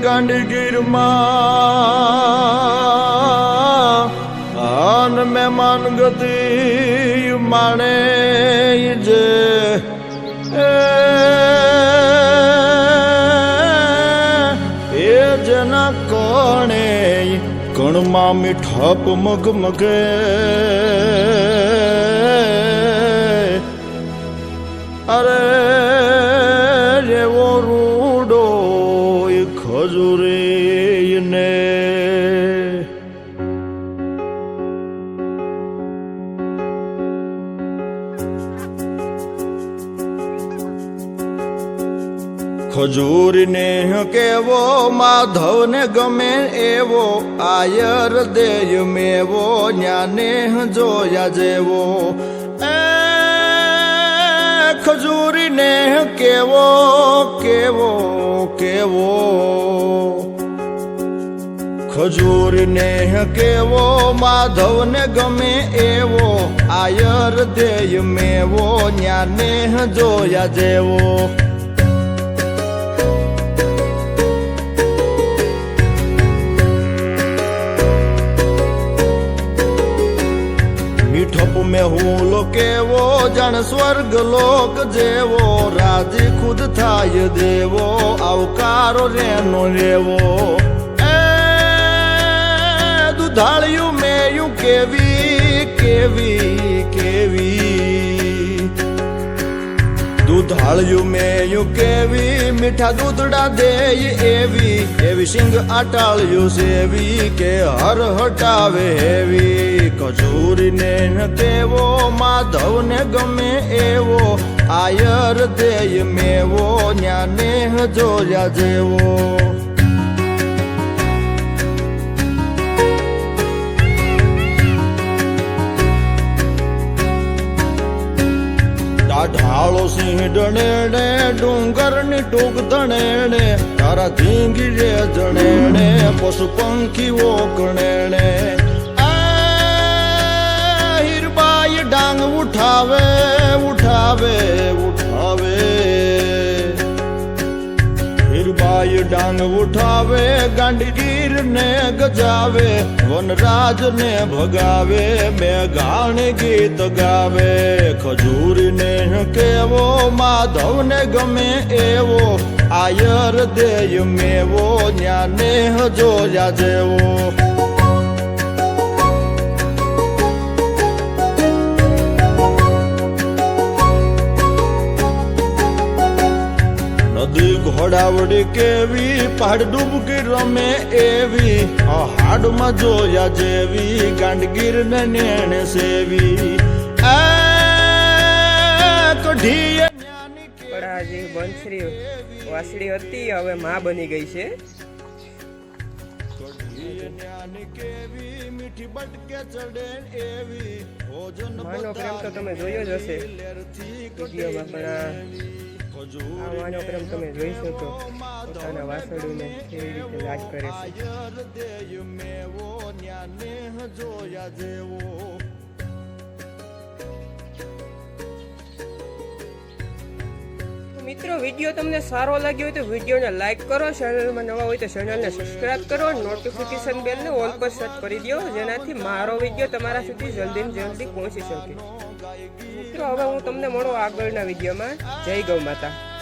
ગાંધીગીરમાં આન મહેમાન ગતિ માણે જે એ જેના કણે કણમાં મીઠાપ મગમગે અરે રેવો રૂડો ખજૂરી ને ખજૂરી ને કેવો માધવ ને ગમે એવો આયર દેય મેવો ન્યાને જોયા જેવો ખજૂરી ને કેવો કેવો કેવો ખજૂરી ને કેવો માધવ ને ગમે એવો આયર દેય મેવો ન્યાને જોયા જેવો મીઠપ में હું કેવો જાણ સ્વર્ગ લોક જેવો રાજી ખુદ થાય દેવો આવકારો રેનો રેવો એ દુધાળિયું મેયું કેવી કેવી કેવી દુધાળિયું મેયું કેવી મીઠા દૂધડા દેય એવી એવી સિંગ આટાળ્યું સેવી કે હર હટાવે હેવી ખજૂરી ને કેવો માધવ ને ગમે એવો આયર દેય મેવો ન્યાને જોયા જેવો ઢાળો સિંહ ડણેણે ડુંગર ની ટૂંક ધણેણે તારા ધીંગી રે જણેણે પશુ પંખીઓ ગણેણે હીરબાઈ ડાંગ ઉઠાવે ઉઠાવે ઉઠાવે હીરબાઈ ડાંગ ઉઠાવે ગાંડીગીર ને ગજાવે વનરાજ ને ભગાવે મેઘાણ ગીત ગાવે ખજૂરી ને કેવો માધવ ને ગમે એવો આયર દેય મેવો ન્યાને જોયા જેવો નદી ઘોડાવડી કેવી પહાડ ડૂબકી રમે એવી હાડમાં જોયા જેવી ગાંડગીર ને નેણે સેવી કઢીએ પડાજી બંસરી વાસળી હતી હવે માં બની ગઈ છે માનો પ્રેમ તો તમે જોયો જ હશે વિડીયોમાં પણ આ માનો પ્રેમ તમે જોઈ શકો પોતાના વાસળીને કેવી રીતે લાજ કરે છે મિત્રો વિડીયો તમને સારો લાગ્યો હોય તો વિડીયોને લાઈક કરો ચેનલમાં નવા હોય તો ચેનલને સબસ્ક્રાઇબ કરો નોટિફિકેશન બેલને ઓલ પર સેટ કરી દો જેનાથી મારો વિડીયો તમારા સુધી જલ્દી પહોંચી શકે મિત્રો હવે હું તમને મળું આગળના વિડીયોમાં જય ગૌ માતા।